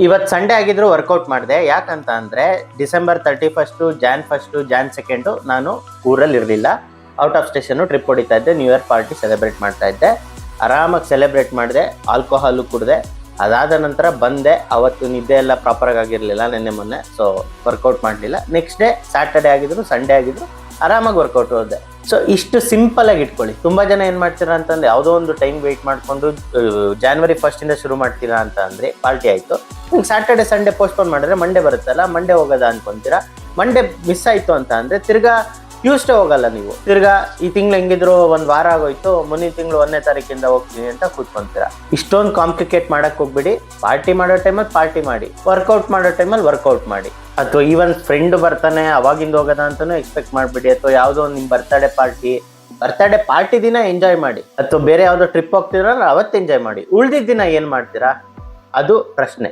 ಇವತ್ತು ಸಂಡೇ ಆಗಿದ್ರು ವರ್ಕೌಟ್ ಮಾಡಿದೆ. ಯಾಕಂತ ಅಂದರೆ ಡಿಸೆಂಬರ್ 31, ಜಾನ್ 1, ಜಾನ್ 2 ನಾನು ಊರಲ್ಲಿ ಇರಲಿಲ್ಲ. ಔಟ್ ಆಫ್ ಸ್ಟೇಷನ್ನು ಟ್ರಿಪ್ ಹೊಡಿತಾ ಇದ್ದೆ. ನ್ಯೂ ಇಯರ್ ಪಾರ್ಟಿ ಸೆಲೆಬ್ರೇಟ್ ಮಾಡ್ತಾ ಇದ್ದೆ. ಆರಾಮಾಗಿ ಸೆಲೆಬ್ರೇಟ್ ಮಾಡಿದೆ. ಆಲ್ಕೋಹಾಲು ಕುಡಿದೆ. ಅದಾದ ನಂತರ ಬಂದೆ. ಅವತ್ತು ನಿದ್ದೆ ಎಲ್ಲ ಪ್ರಾಪರಾಗಿ ಆಗಿರಲಿಲ್ಲ ನೆನ್ನೆ ಮೊನ್ನೆ. ಸೊ ವರ್ಕೌಟ್ ಮಾಡಲಿಲ್ಲ. ನೆಕ್ಸ್ಟ್ ಡೇ ಸ್ಯಾಟರ್ಡೇ ಆಗಿದ್ರು ಸಂಡೇ ಆಗಿದ್ರು ಆರಾಮಾಗಿ ವರ್ಕೌಟ್ ಹೋದೆ. ಸೊ ಇಷ್ಟು ಸಿಂಪಲ್ ಆಗಿ ಇಟ್ಕೊಳ್ಳಿ. ತುಂಬ ಜನ ಏನು ಮಾಡ್ತೀರಾ ಅಂತಂದ್ರೆ ಯಾವುದೋ ಒಂದು ಟೈಮ್ ವೆಯ್ಟ್ ಮಾಡಿಕೊಂಡು January 1 ಶುರು ಮಾಡ್ತೀರಾ ಅಂತ ಅಂದರೆ ಪಾರ್ಟಿ ಆಯಿತು. ಸ್ಯಾಟರ್ಡೆ ಸಂಡೇ ಪೋಸ್ಟ್ಪೋನ್ ಮಾಡಿದ್ರೆ ಮಂಡೇ ಬರುತ್ತಲ್ಲ, ಮಂಡೇ ಹೋಗೋದ ಅನ್ಕೊಂತೀರಾ. ಮಂಡೇ ಮಿಸ್ ಆಯಿತು ಅಂತ ಅಂದರೆ ತಿರ್ಗಾ ಟ್ಯೂಸ್ಡೇ ಹೋಗಲ್ಲ ನೀವು. ತಿರ್ಗಾ ಈ ತಿಂಗಳು ಹೆಂಗಿದ್ರು ಒಂದು ವಾರ ಆಗೋಯ್ತು, ಮುಂದಿನ ತಿಂಗಳು 1ನೇ ತಾರೀಕಿಂದ ಹೋಗ್ತೀನಿ ಅಂತ ಕೂತ್ಕೊಂತೀರಾ. ಇಷ್ಟೊಂದು ಕಾಂಪ್ಲಿಕೇಟ್ ಮಾಡಕ್ಕೆ ಹೋಗ್ಬಿಡಿ. ಪಾರ್ಟಿ ಮಾಡೋ ಟೈಮಲ್ಲಿ ಪಾರ್ಟಿ ಮಾಡಿ, ವರ್ಕೌಟ್ ಮಾಡೋ ಟೈಮಲ್ಲಿ ವರ್ಕೌಟ್ ಮಾಡಿ. ಅಥವಾ ಈವನ್ ಫ್ರೆಂಡ್ ಬರ್ತಾನೆ ಅವಾಗಿಂದ ಹೋಗೋದ ಅಂತಲೂ ಎಕ್ಸ್ಪೆಕ್ಟ್ ಮಾಡಿಬಿಡಿ. ಅಥವಾ ಯಾವುದೋ ಒಂದು ನಿಮ್ಮ ಬರ್ತಡೇ ಪಾರ್ಟಿ ದಿನ ಎಂಜಾಯ್ ಮಾಡಿ. ಅಥವಾ ಬೇರೆ ಯಾವುದೋ ಟ್ರಿಪ್ ಹೋಗ್ತಿದ್ರ ಅವತ್ತು ಎಂಜಾಯ್ ಮಾಡಿ. ಉಳ್ದಿದ್ದ ದಿನ ಏನು ಮಾಡ್ತೀರಾ ಅದು ಪ್ರಶ್ನೆ.